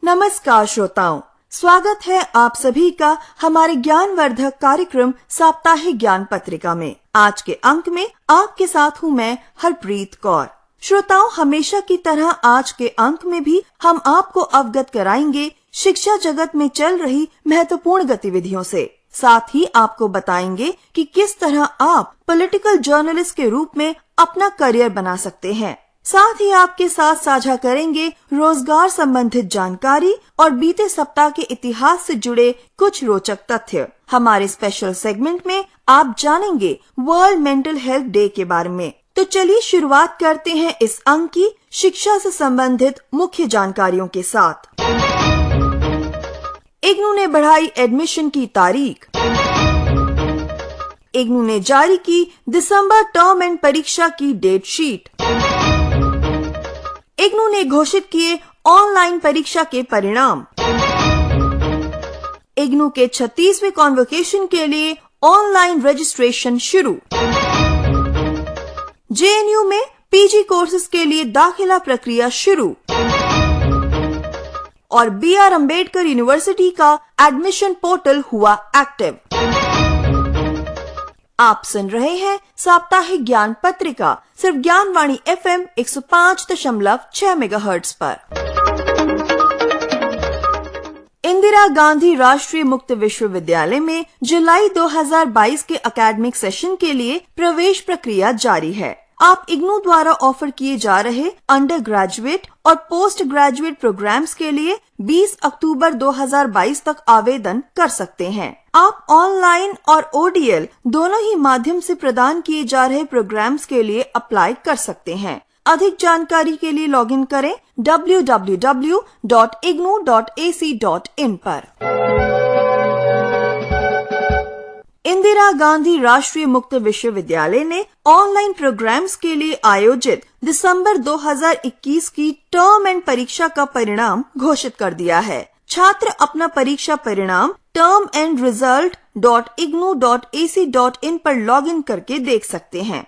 नमस्कार श्रोताओं, स्वागत है आप सभी का हमारे ज्ञानवर्धक कार्यक्रम साप्ताहिक ज्ञान पत्रिका में। आज के अंक में आपके साथ हूँ मैं हरप्रीत कौर। श्रोताओं, हमेशा की तरह आज के अंक में भी हम आपको अवगत कराएंगे शिक्षा जगत में चल रही महत्वपूर्ण गतिविधियों से। साथ ही आपको बताएंगे कि किस तरह आप पॉलिटिकल जर्नलिस्ट के रूप में अपना करियर बना सकते हैं। साथ ही आपके साथ साझा करेंगे रोजगार संबंधित जानकारी और बीते सप्ताह के इतिहास से जुड़े कुछ रोचक तथ्य। हमारे स्पेशल सेगमेंट में आप जानेंगे वर्ल्ड मेंटल हेल्थ डे के बारे में। तो चलिए शुरुआत करते हैं इस अंक की शिक्षा से संबंधित मुख्य जानकारियों के साथ। इग्नू ने बढ़ाई एडमिशन की तारीख। इग्नू ने जारी की दिसंबर टर्म एंड परीक्षा की डेट शीट। इग्नू ने घोषित किए ऑनलाइन परीक्षा के परिणाम। इग्नू के 36वें कॉन्वोकेशन के लिए ऑनलाइन रजिस्ट्रेशन शुरू। जेएनयू में पीजी कोर्सेज के लिए दाखिला प्रक्रिया शुरू। और बीआर अंबेडकर यूनिवर्सिटी का एडमिशन पोर्टल हुआ एक्टिव। आप सुन रहे हैं साप्ताहिक ज्ञान पत्रिका सिर्फ ज्ञानवाणी FM 105.6 मेगाहर्ट्ज पर। इंदिरा गांधी राष्ट्रीय मुक्त विश्वविद्यालय में जुलाई 2022 के एकेडमिक सेशन के लिए प्रवेश प्रक्रिया जारी है। आप इग्नू द्वारा ऑफर किए जा रहे अंडर ग्रेजुएट और पोस्ट ग्रेजुएट प्रोग्राम्स के लिए 20 अक्टूबर 2022 तक आवेदन कर सकते हैं। आप ऑनलाइन और ODL दोनों ही माध्यम से प्रदान किए जा रहे प्रोग्राम्स के लिए अप्लाई कर सकते हैं। अधिक जानकारी के लिए लॉगिन करें www.ignu.ac.in पर। इंदिरा गांधी राष्ट्रीय मुक्त विश्वविद्यालय ने ऑनलाइन प्रोग्राम्स के लिए आयोजित दिसंबर 2021 की टर्म एंड परीक्षा का परिणाम घोषित कर दिया है। छात्र अपना परीक्षा परिणाम termandresult.ignu.ac.in पर लॉगिन करके देख सकते हैं।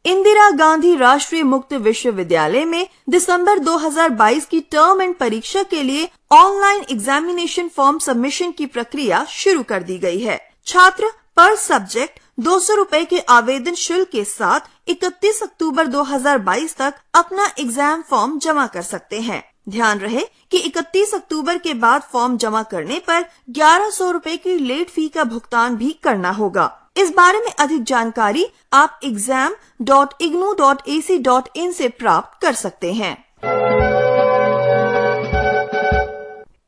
इंदिरा गांधी राष्ट्रीय मुक्त विश्वविद्यालय में दिसंबर 2022 की टर्म एंड परीक्षा के लिए ऑनलाइन एग्जामिनेशन फॉर्म सबमिशन की प्रक्रिया शुरू कर दी गई है। छात्र पर सब्जेक्ट 200 रुपए के आवेदन शुल्क के साथ 31 अक्टूबर 2022 तक अपना एग्जाम फॉर्म जमा कर सकते हैं। ध्यान रहे कि 31 अक्टूबर के बाद फॉर्म जमा करने पर 1100 रुपए की लेट फी का भुगतान भी करना होगा। इस बारे में अधिक जानकारी आप exam.ignu.ac.in से प्राप्त कर सकते हैं।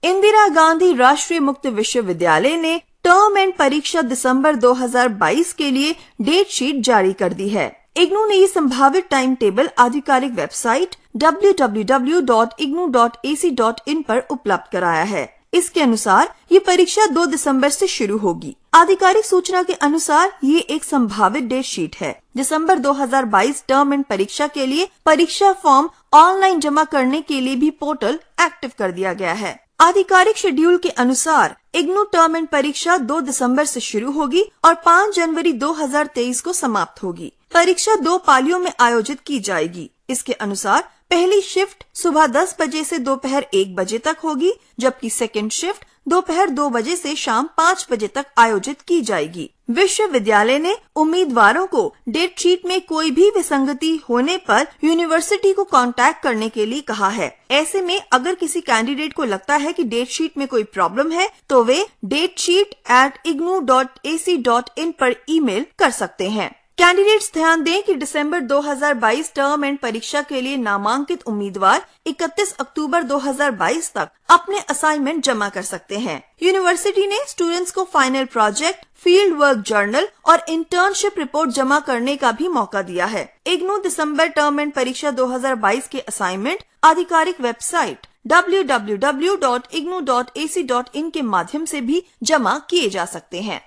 इंदिरा गांधी राष्ट्रीय मुक्त विश्वविद्यालय ने टर्म एंड परीक्षा दिसंबर 2022 के लिए डेट शीट जारी कर दी है। इग्नू ने ये संभावित टाइम टेबल आधिकारिक वेबसाइट www.ignu.ac.in पर उपलब्ध कराया है। इसके अनुसार ये परीक्षा 2 दिसंबर से शुरू होगी। आधिकारिक सूचना के अनुसार ये एक संभावित डेट शीट है। दिसंबर 2022 टर्म एंड परीक्षा के लिए परीक्षा फॉर्म ऑनलाइन जमा करने के लिए भी पोर्टल एक्टिव कर दिया गया है। आधिकारिक शेड्यूल के अनुसार इग्नू टर्म एंड परीक्षा 2 दिसंबर से शुरू होगी और 5 जनवरी 2023 को समाप्त होगी। परीक्षा 2 पालियों में आयोजित की जाएगी। इसके अनुसार पहली शिफ्ट सुबह 10 बजे से दोपहर 1 बजे तक होगी, जबकि सेकेंड शिफ्ट दोपहर 2 बजे से शाम 5 बजे तक आयोजित की जाएगी। विश्वविद्यालय ने उम्मीदवारों को डेट शीट में कोई भी विसंगति होने पर यूनिवर्सिटी को कांटेक्ट करने के लिए कहा है। ऐसे में अगर किसी कैंडिडेट को लगता है कि डेट शीट में कोई प्रॉब्लम है तो वे datesheet@ignu.ac.in पर ईमेल कर सकते हैं। कैंडिडेट्स ध्यान दें कि दिसंबर 2022 टर्म एंड परीक्षा के लिए नामांकित उम्मीदवार 31 अक्टूबर 2022 तक अपने असाइनमेंट जमा कर सकते हैं। यूनिवर्सिटी ने स्टूडेंट्स को final project, field work journal और इंटर्नशिप रिपोर्ट जमा करने का भी मौका दिया है। इग्नू दिसंबर टर्म एंड परीक्षा 2022 के असाइनमेंट आधिकारिक वेबसाइट www.ignu.ac.in के माध्यम से भी जमा किए जा सकते हैं।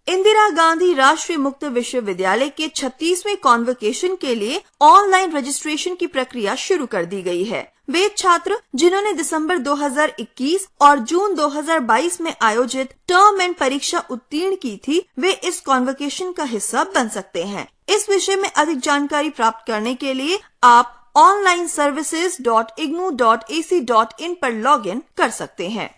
इंदिरा गांधी राष्ट्रीय मुक्त विश्वविद्यालय के 36वें कॉन्वोकेशन के लिए ऑनलाइन रजिस्ट्रेशन की प्रक्रिया शुरू कर दी गई है। वे छात्र जिन्होंने दिसंबर 2021 और जून 2022 में आयोजित टर्म एंड परीक्षा उत्तीर्ण की थी, वे इस कॉन्वोकेशन का हिस्सा बन सकते हैं। इस विषय में अधिक जानकारी प्राप्त करने के लिए आप onlineservices.ignu.ac.in पर लॉगिन कर सकते हैं।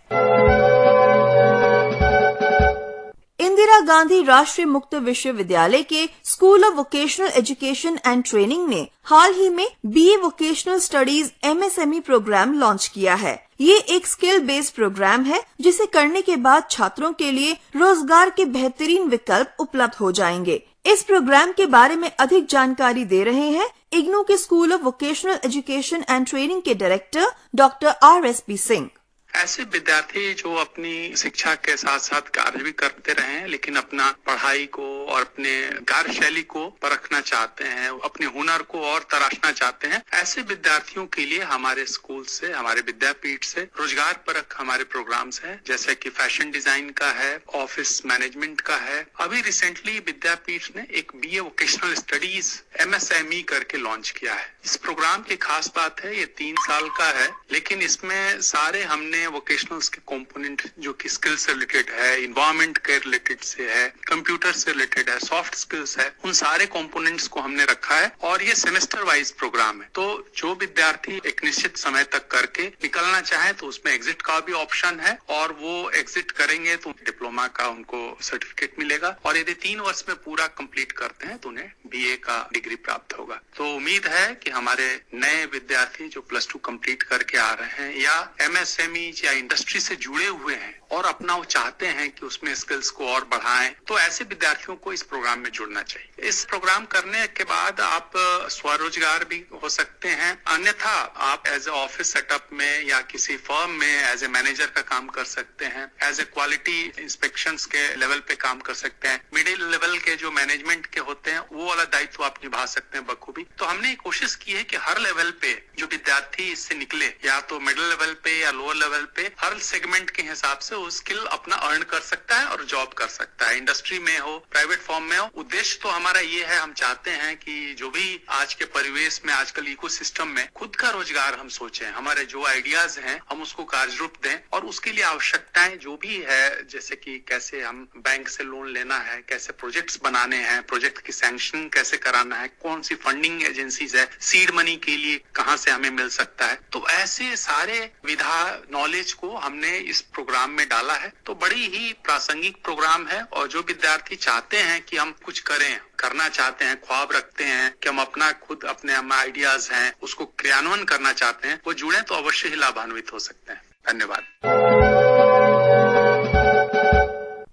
इंदिरा गांधी राष्ट्रीय मुक्त विश्वविद्यालय के school of vocational education and training ने हाल ही में BA vocational studies MSME program launch किया है। ये एक स्किल बेस्ड प्रोग्राम है जिसे करने के बाद छात्रों के लिए रोजगार के बेहतरीन विकल्प उपलब्ध हो जाएंगे। इस प्रोग्राम के बारे में अधिक जानकारी दे रहे हैं इग्नू के school of vocational education and training के डायरेक्टर डॉक्टर RSP सिंह। ऐसे विद्यार्थी जो अपनी शिक्षा के साथ साथ कार्य भी करते रहे हैं, लेकिन अपना पढ़ाई को और अपने कार्यशैली को परखना चाहते हैं, अपने हुनर को और तराशना चाहते हैं, ऐसे विद्यार्थियों के लिए हमारे स्कूल से, हमारे विद्यापीठ से रोजगार परख हमारे प्रोग्राम्स हैं, जैसे कि फैशन डिजाइन का है, ऑफिस मैनेजमेंट का है। अभी रिसेंटली विद्यापीठ ने एक बीए वोकेशनल स्टडीज MSME करके लॉन्च किया है। इस प्रोग्राम की खास बात है, ये 3 साल का है, लेकिन इसमें सारे हमने वोकेशनल्स के कंपोनेंट जो कि स्किल से रिलेटेड है, इन्वायरमेंट के रिलेटेड से है, कंप्यूटर से रिलेटेड है, सॉफ्ट स्किल्स है, उन सारे कंपोनेंट्स को हमने रखा है और ये सेमेस्टर वाइज प्रोग्राम है। तो जो विद्यार्थी एक निश्चित समय तक करके निकलना चाहे तो उसमें एग्जिट का भी ऑप्शन है और वो एग्जिट करेंगे तो डिप्लोमा का उनको सर्टिफिकेट मिलेगा और यदि 3 वर्ष में पूरा कंप्लीट करते हैं तो उन्हें BA का डिग्री प्राप्त होगा। तो उम्मीद है कि हमारे नए विद्यार्थी जो +2 कंप्लीट करके आ रहे हैं या MSME या इंडस्ट्री से जुड़े हुए हैं और अपना वो चाहते हैं कि उसमें स्किल्स को और बढ़ाएं, तो ऐसे विद्यार्थियों को इस प्रोग्राम में जुड़ना चाहिए। इस प्रोग्राम करने के बाद आप स्वरोजगार भी हो सकते हैं, अन्यथा आप एज ए ऑफिस सेटअप में या किसी फर्म में एज ए मैनेजर का काम कर सकते हैं, एज ए क्वालिटी इंस्पेक्शंस के लेवल पे काम कर सकते हैं, मिडिल लेवल के जो मैनेजमेंट के होते हैं वो वाला दायित्व आप निभा सकते हैं बखूबी। तो हमने कोशिश की है कि हर लेवल पे जो विद्यार्थी इससे निकले, या तो मिडिल लेवल पे या लोअर लेवल पे, हर सेगमेंट के हिसाब से वो स्किल अपना अर्न कर सकता है और जॉब कर सकता है, इंडस्ट्री में हो, प्राइवेट फॉर्म में हो। उद्देश्य तो हमारा ये है, हम चाहते हैं कि जो भी आज के परिवेश में, आजकल इकोसिस्टम में खुद का रोजगार हम सोचें, हमारे जो आइडियाज हैं हम उसको कार्यरूप दें और उसके लिए आवश्यकताएं जो भी है, जैसे कि कैसे हम बैंक से लोन लेना है, कैसे प्रोजेक्ट्स बनाने हैं, प्रोजेक्ट की सैंक्शन कैसे कराना है, कौन सी फंडिंग एजेंसीज है, सीड मनी के लिए कहां से हमें मिल सकता है, तो ऐसे सारे विधा नॉलेज को हमने इस प्रोग्राम में डाला है। तो बड़ी ही प्रासंगिक प्रोग्राम है और जो विद्यार्थी चाहते हैं कि हम कुछ करें, करना चाहते हैं, ख्वाब रखते हैं कि हम अपना खुद अपने आइडियाज हैं उसको क्रियान्वयन करना चाहते हैं, वो जुड़े तो अवश्य ही लाभान्वित हो सकते हैं। धन्यवाद।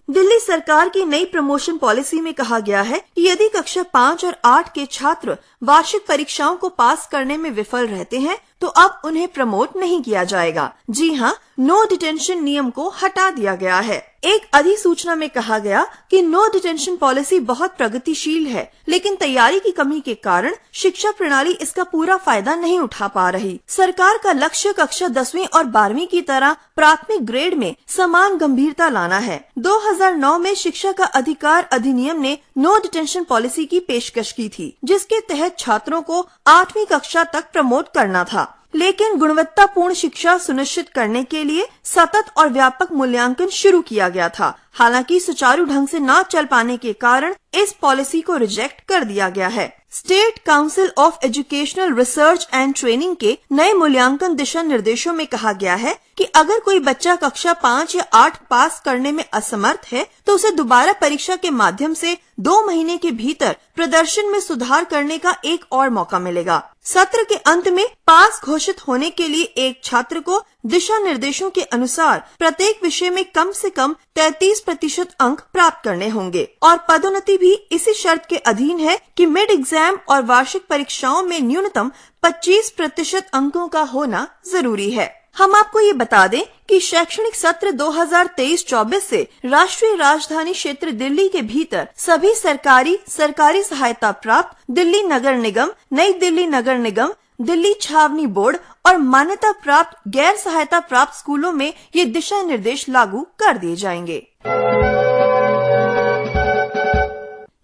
दिल्ली सरकार की नई प्रमोशन पॉलिसी में कहा गया है कि यदि कक्षा 5 और 8 के छात्र वार्षिक परीक्षाओं को पास करने में विफल रहते हैं तो अब उन्हें प्रमोट नहीं किया जाएगा। जी हाँ, नो डिटेंशन नियम को हटा दिया गया है। एक अधिसूचना में कहा गया कि नो डिटेंशन पॉलिसी बहुत प्रगतिशील है, लेकिन तैयारी की कमी के कारण शिक्षा प्रणाली इसका पूरा फायदा नहीं उठा पा रही। सरकार का लक्ष्य कक्षा 10वीं और 12वीं की तरह प्राथमिक ग्रेड में समान गंभीरता लाना है। 2009 में शिक्षा का अधिकार अधिनियम ने नो डिटेंशन पॉलिसी की पेशकश की थी, जिसके तहत छात्रों को 8वीं कक्षा तक प्रमोट करना था, लेकिन गुणवत्तापूर्ण शिक्षा सुनिश्चित करने के लिए सतत और व्यापक मूल्यांकन शुरू किया गया था। हालांकि सुचारू ढंग से न चल पाने के कारण इस पॉलिसी को रिजेक्ट कर दिया गया है। State council of educational research and training के नए मूल्यांकन दिशा निर्देशों में कहा गया है कि अगर कोई बच्चा कक्षा 5 या 8 पास करने में असमर्थ है तो उसे दोबारा परीक्षा के माध्यम से 2 महीने के भीतर प्रदर्शन में सुधार करने का एक और मौका मिलेगा। सत्र के अंत में पास घोषित होने के लिए एक छात्र को दिशा निर्देशों के अनुसार प्रत्येक विषय में कम से कम 33% अंक प्राप्त करने होंगे और पदोन्नति भी इसी शर्त के अधीन है कि मिड एग्जाम और वार्षिक परीक्षाओं में न्यूनतम 25% अंकों का होना जरूरी है। हम आपको ये बता दें कि शैक्षणिक सत्र 2023-24 से राष्ट्रीय राजधानी क्षेत्र दिल्ली के भीतर सभी सरकारी सहायता प्राप्त दिल्ली नगर निगम, नई दिल्ली नगर निगम, दिल्ली छावनी बोर्ड और मान्यता प्राप्त गैर सहायता प्राप्त स्कूलों में ये दिशा निर्देश लागू कर दिए जाएंगे।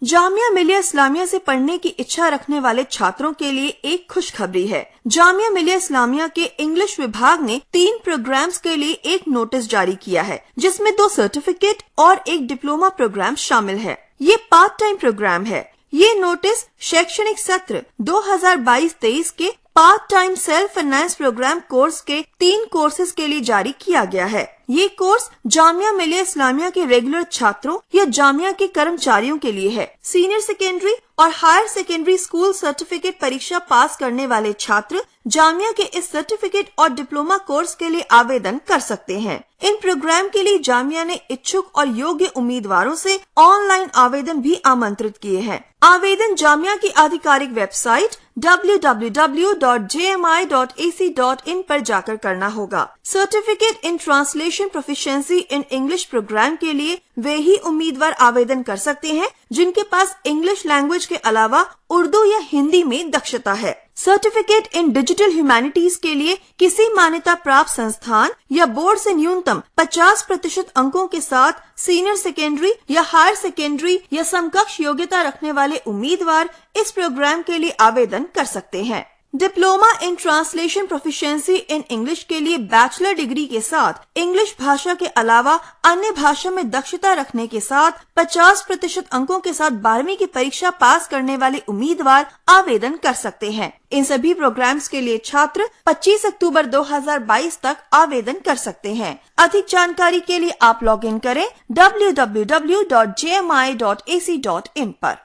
जामिया मिलिया इस्लामिया से पढ़ने की इच्छा रखने वाले छात्रों के लिए एक खुशखबरी है। जामिया मिलिया इस्लामिया के इंग्लिश विभाग ने 3 प्रोग्राम्स के लिए एक नोटिस जारी किया है, जिसमें 2 सर्टिफिकेट और एक डिप्लोमा प्रोग्राम शामिल है। ये पार्ट टाइम प्रोग्राम है। ये नोटिस शैक्षणिक सत्र 2022-23 के part time self finance program course के 3 कोर्सेज के लिए जारी किया गया है। ये कोर्स जामिया मिलिया इस्लामिया के रेगुलर छात्रों या जामिया के कर्मचारियों के लिए है। सीनियर सेकेंडरी और हायर सेकेंडरी स्कूल सर्टिफिकेट परीक्षा पास करने वाले छात्र जामिया के इस सर्टिफिकेट और डिप्लोमा कोर्स के लिए आवेदन कर सकते हैं। इन प्रोग्राम के लिए जामिया ने इच्छुक और योग्य उम्मीदवारों से ऑनलाइन आवेदन भी आमंत्रित किए हैं। आवेदन जामिया की आधिकारिक वेबसाइट www.jmi.ac.in पर जाकर करना होगा। Certificate in translation proficiency in English program के लिए वे ही उम्मीदवार आवेदन कर सकते हैं जिनके पास इंग्लिश लैंग्वेज के अलावा उर्दू या हिंदी में दक्षता है। सर्टिफिकेट इन डिजिटल ह्यूमैनिटीज के लिए किसी मान्यता प्राप्त संस्थान या बोर्ड से न्यूनतम 50% अंकों के साथ सीनियर सेकेंडरी या हायर सेकेंडरी या समकक्ष योग्यता रखने वाले उम्मीदवार इस प्रोग्राम के लिए आवेदन कर सकते हैं। Diploma in translation proficiency in English के लिए बैचलर डिग्री के साथ इंग्लिश भाषा के अलावा अन्य भाषा में दक्षता रखने के साथ 50% अंकों के साथ 12वीं की परीक्षा पास करने वाले उम्मीदवार आवेदन कर सकते हैं। इन सभी प्रोग्राम्स के लिए छात्र 25 अक्टूबर 2022 तक आवेदन कर सकते हैं। अधिक जानकारी के लिए आप लॉग इन करें www.jmi.ac.in पर।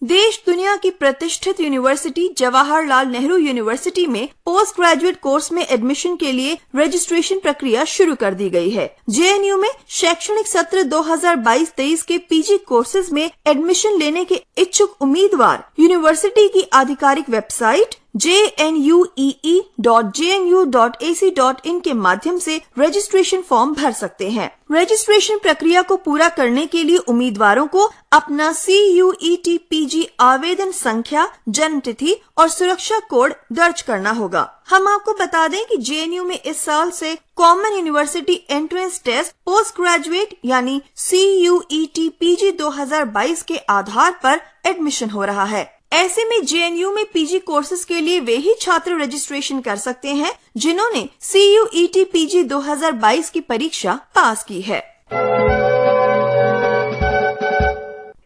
देश दुनिया की प्रतिष्ठित यूनिवर्सिटी जवाहरलाल नेहरू यूनिवर्सिटी में पोस्ट ग्रेजुएट कोर्स में एडमिशन के लिए रजिस्ट्रेशन प्रक्रिया शुरू कर दी गई है। JNU में शैक्षणिक सत्र 2022-23 के PG कोर्सेज में एडमिशन लेने के इच्छुक उम्मीदवार यूनिवर्सिटी की आधिकारिक वेबसाइट jnue.jnu.ac.in के माध्यम से रजिस्ट्रेशन फॉर्म भर सकते हैं। रजिस्ट्रेशन प्रक्रिया को पूरा करने के लिए उम्मीदवारों को अपना CUET PG आवेदन संख्या, जन्म तिथि और सुरक्षा कोड दर्ज करना होगा। हम आपको बता दें कि JNU में इस साल से common university entrance test post graduate यानी CUET PG 2022 के आधार पर एडमिशन हो रहा है। ऐसे में JNU में PG कोर्सेज के लिए वे ही छात्र रजिस्ट्रेशन कर सकते हैं जिन्होंने CUET PG 2022 की परीक्षा पास की है।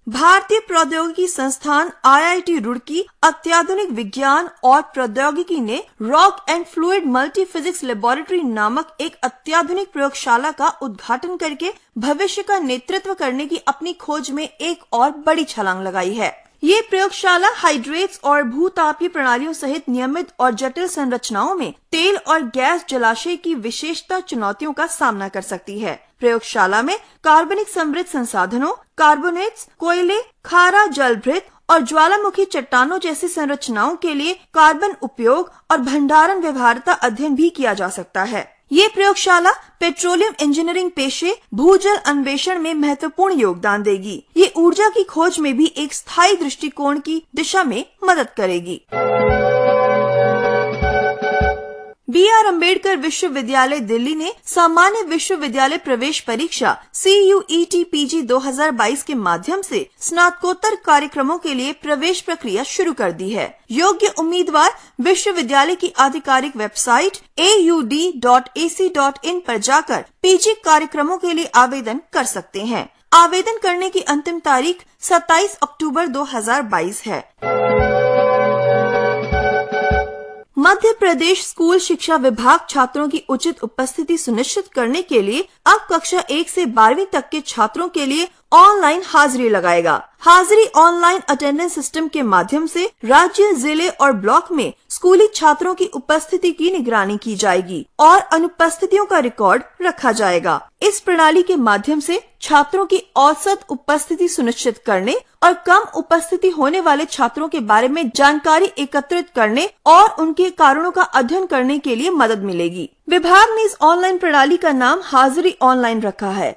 भारतीय प्रौद्योगिकी संस्थान IIT रुड़की अत्याधुनिक विज्ञान और प्रौद्योगिकी ने rock and fluid multi physics laboratory नामक एक अत्याधुनिक प्रयोगशाला का उद्घाटन करके भविष्य का नेतृत्व करने की अपनी खोज में एक और बड़ी छलांग लगाई है। ये प्रयोगशाला हाइड्रेट्स और भूतापीय प्रणालियों सहित नियमित और जटिल संरचनाओं में तेल और गैस जलाशय की विशेषता चुनौतियों का सामना कर सकती है। प्रयोगशाला में कार्बनिक समृद्ध संसाधनों, कार्बोनेट्स, कोयले, खारा जलभृत और ज्वालामुखी चट्टानों जैसी संरचनाओं के लिए कार्बन उपयोग और भंडारण व्यवहार्यता अध्ययन भी किया जा सकता है। ये प्रयोगशाला पेट्रोलियम इंजीनियरिंग पेशे भूजल अन्वेषण में महत्वपूर्ण योगदान देगी। ये ऊर्जा की खोज में भी एक स्थायी दृष्टिकोण की दिशा में मदद करेगी। BR अम्बेडकर विश्वविद्यालय दिल्ली ने सामान्य विश्वविद्यालय प्रवेश परीक्षा CUET PG 2022 के माध्यम से स्नातकोत्तर कार्यक्रमों के लिए प्रवेश प्रक्रिया शुरू कर दी है। योग्य उम्मीदवार विश्वविद्यालय की आधिकारिक वेबसाइट aud.ac.in पर जाकर PG कार्यक्रमों के लिए आवेदन कर सकते हैं। आवेदन करने की अंतिम तारीख 27 अक्टूबर 2022 है। मध्य प्रदेश स्कूल शिक्षा विभाग छात्रों की उचित उपस्थिति सुनिश्चित करने के लिए अब कक्षा 1 से 12वीं तक के छात्रों के लिए ऑनलाइन हाजिरी लगाएगा। हाजिरी ऑनलाइन अटेंडेंस सिस्टम के माध्यम से राज्य, जिले और ब्लॉक में स्कूली छात्रों की उपस्थिति की निगरानी की जाएगी और अनुपस्थितियों का रिकॉर्ड रखा जाएगा। इस प्रणाली के माध्यम से छात्रों की औसत उपस्थिति सुनिश्चित करने और कम उपस्थिति होने वाले छात्रों के बारे में जानकारी एकत्रित करने और उनके कारणों का अध्ययन करने के लिए मदद मिलेगी। विभाग ने इस ऑनलाइन प्रणाली का नाम हाजिरी ऑनलाइन रखा है।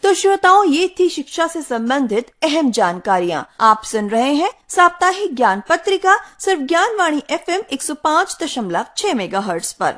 तो श्रोताओं, ये थी शिक्षा से संबंधित अहम जानकारियाँ। आप सुन रहे हैं साप्ताहिक ज्ञान पत्रिका सिर्फ ज्ञानवाणी FM 105.6 मेगाहर्ट्ज पर।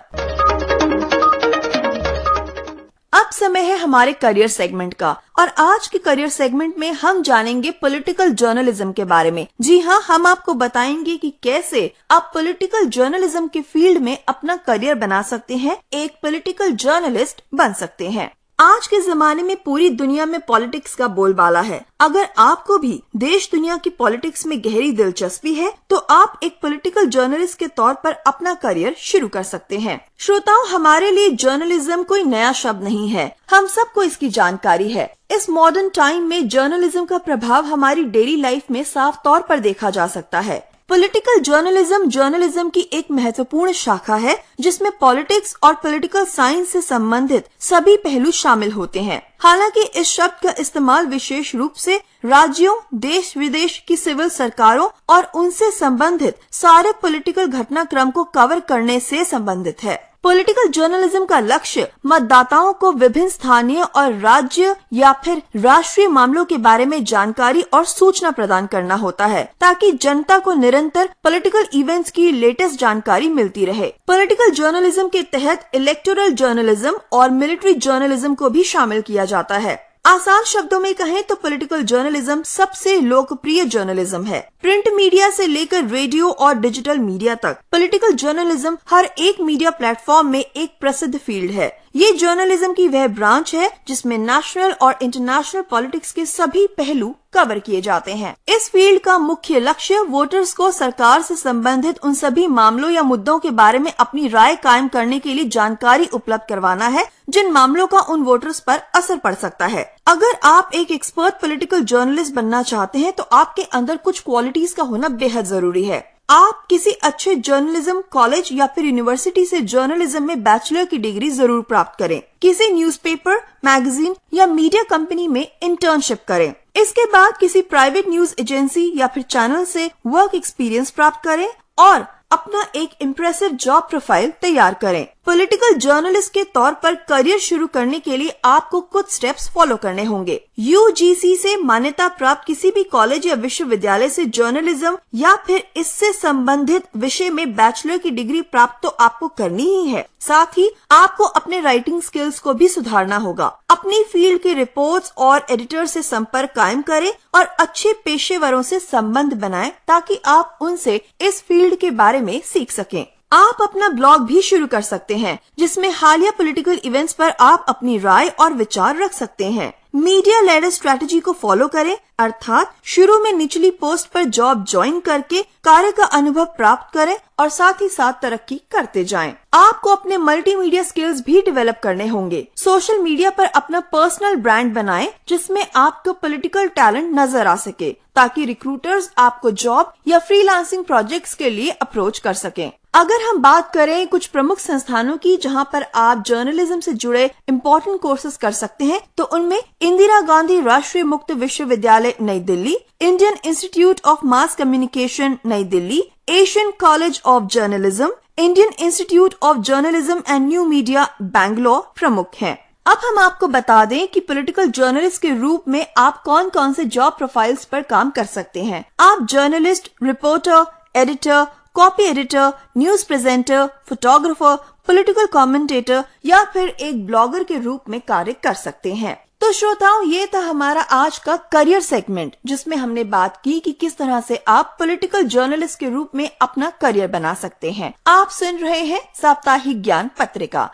अब समय है हमारे करियर सेगमेंट का और आज के करियर सेगमेंट में हम जानेंगे पॉलिटिकल जर्नलिज्म के बारे में। जी हाँ, हम आपको बताएंगे कि कैसे आप पॉलिटिकल जर्नलिज्म के फील्ड में अपना करियर बना सकते हैं, एक पॉलिटिकल जर्नलिस्ट बन सकते हैं। आज के जमाने में पूरी दुनिया में पॉलिटिक्स का बोलबाला है। अगर आपको भी देश दुनिया की पॉलिटिक्स में गहरी दिलचस्पी है तो आप एक पॉलिटिकल जर्नलिस्ट के तौर पर अपना करियर शुरू कर सकते हैं। श्रोताओं, हमारे लिए जर्नलिज्म कोई नया शब्द नहीं है, हम सबको इसकी जानकारी है। इस मॉडर्न टाइम में जर्नलिज्म का प्रभाव हमारी डेली लाइफ में साफ तौर पर देखा जा सकता है। पॉलिटिकल जर्नलिज्म की एक महत्वपूर्ण शाखा है जिसमें पॉलिटिक्स और पॉलिटिकल साइंस से संबंधित सभी पहलू शामिल होते हैं। हालांकि इस शब्द का इस्तेमाल विशेष रूप से राज्यों, देश विदेश की सिविल सरकारों और उनसे संबंधित सारे पॉलिटिकल घटनाक्रम को कवर करने से संबंधित है। पॉलिटिकल जर्नलिज्म का लक्ष्य मतदाताओं को विभिन्न स्थानीय और राज्य या फिर राष्ट्रीय मामलों के बारे में जानकारी और सूचना प्रदान करना होता है ताकि जनता को निरंतर पॉलिटिकल इवेंट्स की लेटेस्ट जानकारी मिलती रहे। पॉलिटिकल जर्नलिज्म के तहत इलेक्टोरल जर्नलिज्म और मिलिट्री जर्नलिज्म को भी शामिल किया जाता है। आसान शब्दों में कहें तो पॉलिटिकल जर्नलिज्म सबसे लोकप्रिय जर्नलिज्म है। प्रिंट मीडिया से लेकर रेडियो और डिजिटल मीडिया तक पॉलिटिकल जर्नलिज्म हर एक मीडिया प्लेटफॉर्म में एक प्रसिद्ध फील्ड है। ये जर्नलिज्म की वह ब्रांच है जिसमें नेशनल और इंटरनेशनल पॉलिटिक्स के सभी पहलू कवर किए जाते हैं। इस फील्ड का मुख्य लक्ष्य वोटर्स को सरकार से संबंधित उन सभी मामलों या मुद्दों के बारे में अपनी राय कायम करने के लिए जानकारी उपलब्ध करवाना है जिन मामलों का उन वोटर्स पर असर पड़ सकता है। अगर आप एक एक्सपर्ट पॉलिटिकल जर्नलिस्ट बनना चाहते हैं तो आपके अंदर कुछ क्वालिटीज का होना बेहद जरूरी है। आप किसी अच्छे जर्नलिज्म कॉलेज या फिर यूनिवर्सिटी से जर्नलिज्म में बैचलर की डिग्री जरूर प्राप्त करें। किसी न्यूज़पेपर, मैगजीन या मीडिया कंपनी में इंटर्नशिप करें। इसके बाद किसी प्राइवेट न्यूज एजेंसी या फिर चैनल से वर्क एक्सपीरियंस प्राप्त करें और अपना एक इम्प्रेसिव जॉब प्रोफाइल तैयार करें। पॉलिटिकल जर्नलिस्ट के तौर पर करियर शुरू करने के लिए आपको कुछ स्टेप्स फॉलो करने होंगे। यूजीसी से मान्यता प्राप्त किसी भी कॉलेज या विश्वविद्यालय से जर्नलिज्म या फिर इससे संबंधित विषय में बैचलर की डिग्री प्राप्त तो आपको करनी ही है। साथ ही आपको अपने राइटिंग स्किल्स को भी सुधारना होगा। अपनी फील्ड के रिपोर्ट्स और एडिटर से संपर्क कायम करें और अच्छे पेशेवरों से संबंध बनाएं ताकि आप उनसे इस फील्ड के बारे में सीख सकें। आप अपना ब्लॉग भी शुरू कर सकते हैं जिसमें हालिया पॉलिटिकल इवेंट्स पर आप अपनी राय और विचार रख सकते हैं। मीडिया लेडर स्ट्रेटजी को फॉलो करें, अर्थात शुरू में निचली पोस्ट पर जॉब ज्वाइन करके कार्य का अनुभव प्राप्त करें और साथ ही साथ तरक्की करते जाएं। आपको अपने मल्टीमीडिया स्किल्स भी डेवलप करने होंगे। सोशल मीडिया पर अपना पर्सनल ब्रांड बनाएं जिसमें आपको पॉलिटिकल टैलेंट नजर आ सके ताकि रिक्रूटर्स आपको जॉब या फ्रीलांसिंग प्रोजेक्ट्स के लिए अप्रोच कर सकें। अगर हम बात करें कुछ प्रमुख संस्थानों की जहां पर आप जर्नलिज्म से जुड़े इम्पोर्टेंट कोर्सेज कर सकते हैं तो उनमें इंदिरा गांधी राष्ट्रीय मुक्त विश्वविद्यालय Nai Delhi, Indian Institute of Mass Communication Nai Delhi, Asian College of Journalism, Indian Institute of Journalism and New Media Bangalore प्रमुख हैं। अब हम आपको बता दें कि पॉलिटिकल जर्नलिस्ट के रूप में आप कौन कौन से जॉब प्रोफाइल्स पर काम कर सकते हैं। आप journalist, reporter, editor, copy editor, news presenter, photographer, political commentator या फिर एक ब्लॉगर के रूप में कार्य कर सकते हैं। तो श्रोताओं, ये था हमारा आज का करियर सेगमेंट जिसमें हमने बात की कि किस तरह से आप पॉलिटिकल जर्नलिस्ट के रूप में अपना करियर बना सकते हैं। आप सुन रहे हैं साप्ताहिक ज्ञान पत्रिका।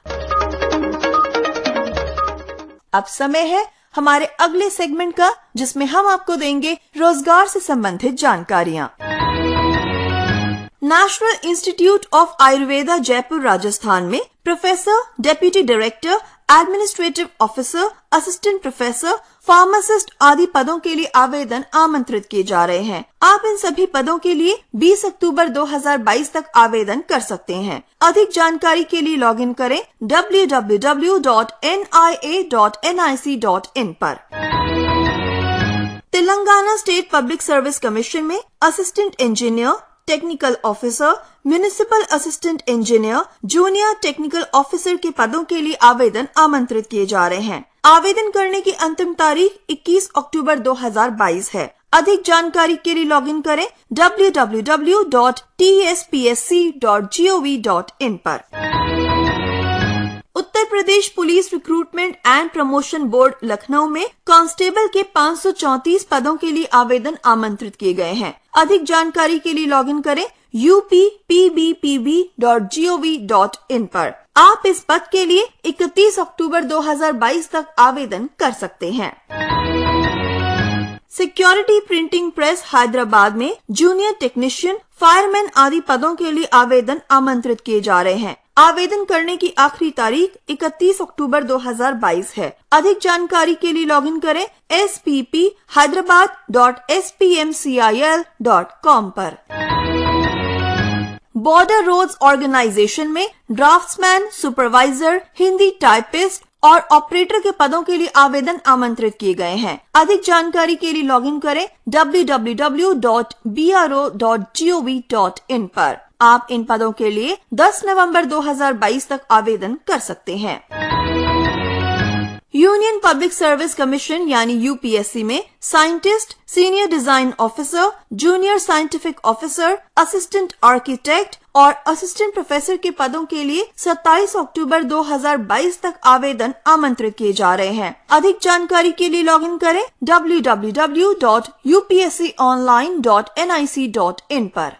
अब समय है हमारे अगले सेगमेंट का जिसमें हम आपको देंगे रोजगार से संबंधित जानकारियाँ। National Institute of Ayurveda Jaipur Rajasthan में professor, deputy director, administrative officer, assistant professor, pharmacist आदि पदों के लिए आवेदन आमंत्रित किए जा रहे हैं। आप इन सभी पदों के लिए 20 अक्टूबर 2022 तक आवेदन कर सकते हैं। अधिक जानकारी के लिए लॉगिन करें www.nia.nic.in पर। Telangana state public service commission में assistant engineer, technical officer, municipal assistant engineer, junior technical officer के पदों के लिए आवेदन आमंत्रित किए जा रहे हैं। आवेदन करने की अंतिम तारीख 21 अक्टूबर 2022 है। अधिक जानकारी के लिए लॉगिन करें www.tspsc.gov.in पर। Uttar Pradesh police recruitment and promotion board Lucknow में कांस्टेबल के 534 पदों के लिए आवेदन आमंत्रित किए गए हैं। अधिक जानकारी के लिए लॉगिन करें uppbpb.gov.in पर। आप इस पद के लिए 31 अक्टूबर 2022 तक आवेदन कर सकते हैं। सिक्योरिटी प्रिंटिंग प्रेस हैदराबाद में जूनियर टेक्नीशियन, फायरमैन आदि पदों के लिए आवेदन आमंत्रित किए जा रहे हैं। आवेदन करने की आखिरी तारीख 31 अक्टूबर 2022 है। अधिक जानकारी के लिए लॉगिन करें spphyderabad.spmcil.com पर। बॉर्डर रोड्स ऑर्गेनाइजेशन में ड्राफ्ट्समैन, सुपरवाइजर, हिंदी टाइपिस्ट और ऑपरेटर के पदों के लिए आवेदन आमंत्रित किए गए हैं। अधिक जानकारी के लिए लॉगिन करें www.bro.gov.in पर। आप इन पदों के लिए 10 नवंबर 2022 तक आवेदन कर सकते हैं। यूनियन पब्लिक सर्विस कमीशन यानी यूपीएससी में scientist, senior design officer, junior scientific officer, assistant architect और असिस्टेंट प्रोफेसर के पदों के लिए 27 अक्टूबर 2022 तक आवेदन आमंत्रित किए जा रहे हैं। अधिक जानकारी के लिए लॉगिन करें www.upsconline.nic.in पर।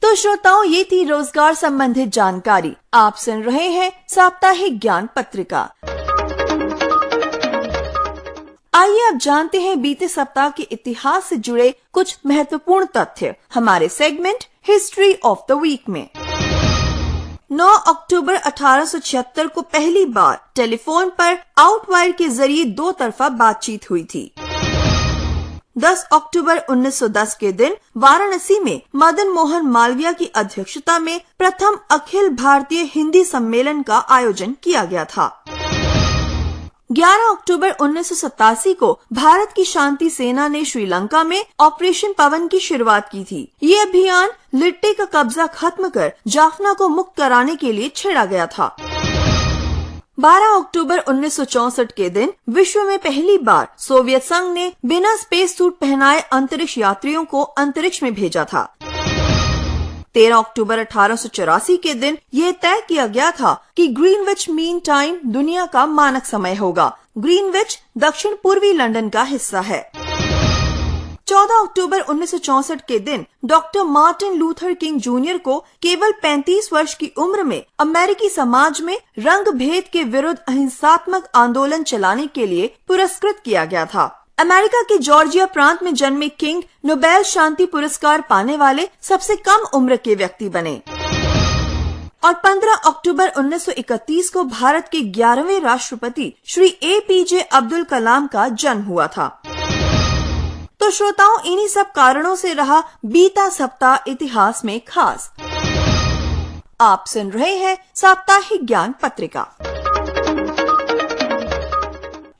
तो श्रोताओं, ये थी रोजगार संबंधित जानकारी। आप सुन रहे हैं साप्ताहिक ज्ञान पत्रिका। आइए अब जानते हैं बीते सप्ताह के इतिहास से जुड़े कुछ महत्वपूर्ण तथ्य हमारे segment history of the week में। 9 अक्टूबर 1876 को पहली बार टेलीफोन पर आउटवायर के जरिए 2 तरफा बातचीत हुई थी। 10 अक्टूबर 1910 के दिन वाराणसी में मदन मोहन मालवीय की अध्यक्षता में प्रथम अखिल भारतीय हिंदी सम्मेलन का आयोजन किया गया था। 11 अक्टूबर 1987 को भारत की शांति सेना ने श्रीलंका में ऑपरेशन पवन की शुरुआत की थी। ये अभियान लिट्टे का कब्जा खत्म कर जाफना को मुक्त कराने के लिए छेड़ा गया था। 12 अक्टूबर 1964 के दिन विश्व में पहली बार सोवियत संघ ने बिना स्पेस सूट पहनाए अंतरिक्ष यात्रियों को अंतरिक्ष में भेजा था। 13 अक्टूबर 1884 के दिन यह तय किया गया था कि ग्रीनविच मीन टाइम दुनिया का मानक समय होगा। ग्रीनविच दक्षिण पूर्वी लंदन का हिस्सा है। 14 अक्टूबर 1964 के दिन doctor Martin Luther king junior को केवल 35 वर्ष की उम्र में अमेरिकी समाज में रंग भेद के विरुद्ध अहिंसात्मक आंदोलन चलाने के लिए पुरस्कृत किया गया था। अमेरिका के जॉर्जिया प्रांत में जन्मे किंग नोबेल शांति पुरस्कार पाने वाले सबसे कम उम्र के व्यक्ति बने। और 15 अक्टूबर 1931 को भारत के 11वें राष्ट्रपति श्री APJ अब्दुल कलाम का जन्म हुआ था। तो श्रोताओं, इन्हीं सब कारणों से रहा बीता सप्ताह इतिहास में खास। आप सुन रहे हैं साप्ताहिक ज्ञान पत्रिका।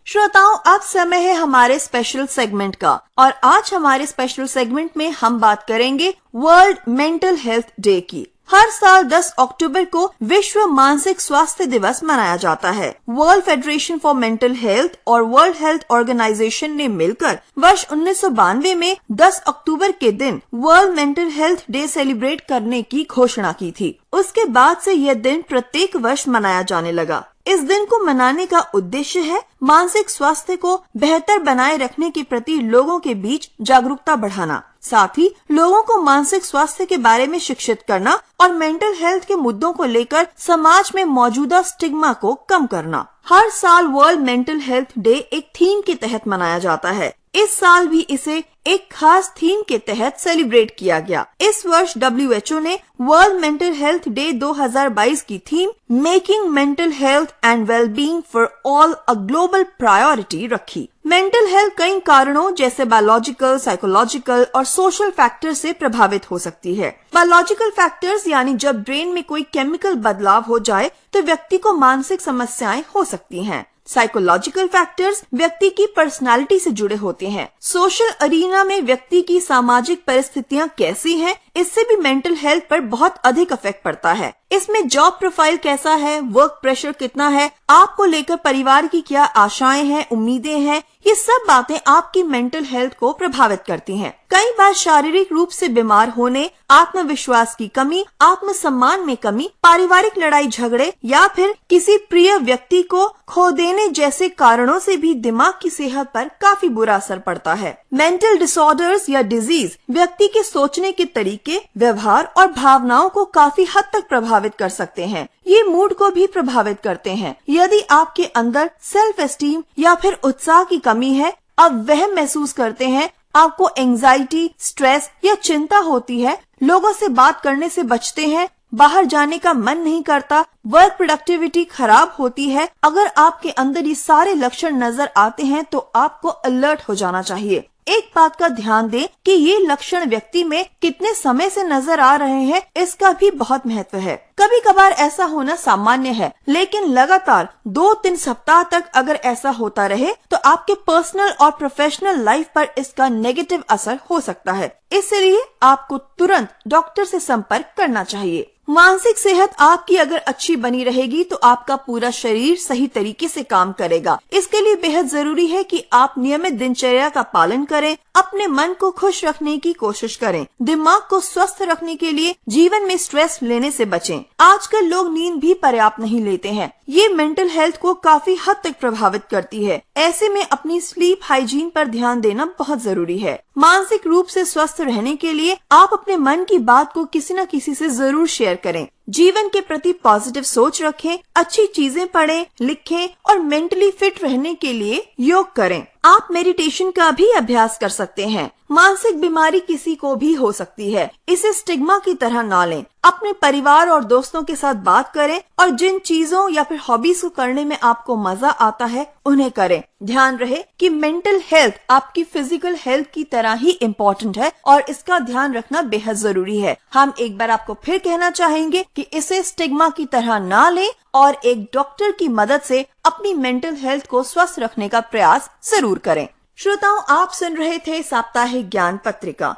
श्रोताओं, अब समय है हमारे स्पेशल सेगमेंट का और आज हमारे स्पेशल सेगमेंट में हम बात करेंगे वर्ल्ड मेंटल हेल्थ डे की। हर साल 10 अक्टूबर को विश्व मानसिक स्वास्थ्य दिवस मनाया जाता है। World federation for mental health और वर्ल्ड हेल्थ ऑर्गेनाइजेशन ने मिलकर वर्ष 1992 में 10 अक्टूबर के दिन world mental health day celebrate करने की घोषणा की थी। उसके बाद से यह दिन प्रत्येक वर्ष मनाया जाने लगा। इस दिन को मनाने का उद्देश्य है मानसिक स्वास्थ्य को बेहतर बनाए रखने के प्रति लोगों के बीच जागरूकता बढ़ाना, साथ ही लोगों को मानसिक स्वास्थ्य के बारे में शिक्षित करना और मेंटल हेल्थ के मुद्दों को लेकर समाज में मौजूदा स्टिग्मा को कम करना। हर साल वर्ल्ड मेंटल हेल्थ डे एक थीम के तहत मनाया जाता है। इस साल भी इसे एक खास थीम के तहत सेलिब्रेट किया गया। इस वर्ष WHO ने वर्ल्ड मेंटल हेल्थ डे 2022 की theme making mental health and wellbeing for all a global priority रखी। मेंटल हेल्थ कई कारणों जैसे बायोलॉजिकल, साइकोलॉजिकल और सोशल फैक्टर से प्रभावित हो सकती है। बायोलॉजिकल फैक्टर्स यानी जब ब्रेन में कोई केमिकल बदलाव हो जाए तो व्यक्ति को मानसिक समस्याएं हो सकती हैं। साइकोलॉजिकल फैक्टर्स व्यक्ति की पर्सनालिटी से जुड़े होते हैं। सोशल अरीना में व्यक्ति की सामाजिक परिस्थितियां कैसी हैं, इससे भी मेंटल हेल्थ पर बहुत अधिक इफेक्ट पड़ता है। इसमें जॉब प्रोफाइल कैसा है, वर्क प्रेशर कितना है, आपको लेकर परिवार की क्या आशाएं हैं, उम्मीदें हैं, ये सब बातें आपकी मेंटल हेल्थ को प्रभावित करती हैं। कई बार शारीरिक रूप से बीमार होने, आत्मविश्वास की कमी, आत्मसम्मान में कमी, पारिवारिक लड़ाई झगड़े या फिर किसी प्रिय व्यक्ति को खो देने जैसे कारणों से भी दिमाग की सेहत पर काफी बुरा असर पड़ता है। मेंटल डिसऑर्डर्स या डिजीज व्यक्ति के सोचने के तरीके, व्यवहार और भावनाओं को काफी हद तक प्रभावित कर सकते हैं। ये मूड को भी प्रभावित करते हैं। यदि आपके अंदर सेल्फ एस्टीम या फिर उत्साह की कमी है, आप वह महसूस करते हैं, आपको एंजाइटी, स्ट्रेस या चिंता होती है, लोगों से बात करने से बचते हैं, बाहर जाने का मन नहीं करता, वर्क प्रोडक्टिविटी खराब होती है, अगर आपके अंदर ये सारे लक्षण नजर आते हैं तो आपको अलर्ट हो जाना चाहिए। एक बात का ध्यान दें कि ये लक्षण व्यक्ति में कितने समय से नजर आ रहे हैं, इसका भी बहुत महत्व है। कभी कभार ऐसा होना सामान्य है, लेकिन लगातार 2-3 सप्ताह तक अगर ऐसा होता रहे तो आपके पर्सनल और प्रोफेशनल लाइफ पर इसका नेगेटिव असर हो सकता है। इसलिए आपको तुरंत डॉक्टर से संपर्क करना चाहिए। मानसिक सेहत आपकी अगर अच्छी बनी रहेगी तो आपका पूरा शरीर सही तरीके से काम करेगा। इसके लिए बेहद जरूरी है कि आप नियमित दिनचर्या का पालन करें, अपने मन को खुश रखने की कोशिश करें, दिमाग को स्वस्थ रखने के लिए जीवन में स्ट्रेस लेने से बचें। आजकल लोग नींद भी पर्याप्त नहीं लेते हैं, ये मेंटल हेल्थ को काफी हद तक प्रभावित करती है। ऐसे में अपनी स्लीप हाइजीन पर ध्यान देना बहुत जरूरी है। मानसिक रूप से स्वस्थ रहने के लिए आप अपने मन की बात को किसी न किसी से जरूर शेयर करें। जीवन के प्रति पॉजिटिव सोच रखें, अच्छी चीजें पढ़ें, लिखें और मेंटली फिट रहने के लिए योग करें। आप मेडिटेशन का भी अभ्यास कर सकते हैं। मानसिक बीमारी किसी को भी हो सकती है, इसे स्टिग्मा की तरह ना लें। अपने परिवार और दोस्तों के साथ बात करें और जिन चीजों या फिर हॉबीज को करने में आपको मजा आता है उन्हें करें। ध्यान रहे कि मेंटल हेल्थ आपकी फिजिकल हेल्थ की तरह ही इम्पोर्टेंट है और इसका ध्यान रखना बेहद जरूरी है। हम एक बार आपको फिर कहना चाहेंगे कि इसे स्टिग्मा की तरह ना लें और एक डॉक्टर की मदद से अपनी मेंटल हेल्थ को स्वस्थ रखने का प्रयास जरूर करें। श्रोताओं, आप सुन रहे थे साप्ताहिक ज्ञान पत्रिका।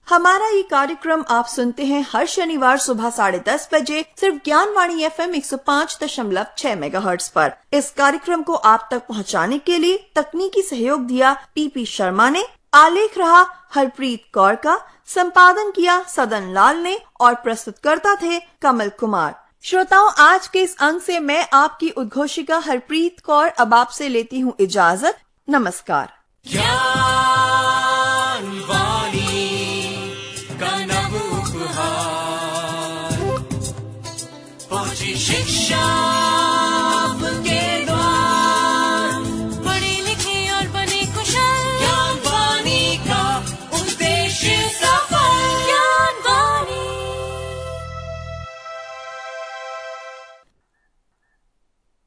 हमारा ये कार्यक्रम आप सुनते हैं हर शनिवार सुबह 10:30 बजे सिर्फ ज्ञानवाणी FM 105.6 मेगाहर्ट्ज पर। इस कार्यक्रम को आप तक पहुंचाने के लिए तकनीकी सहयोग दिया PP शर्मा ने, आलेख रहा हरप्रीत कौर का, संपादन किया सदन लाल ने और प्रस्तुतकर्ता थे कमल कुमार। श्रोताओं, आज के इस अंक से मैं आपकी उद्घोषिका हरप्रीत कौर अब आपसे लेती हूँ इजाजत। नमस्कार। शिक्षा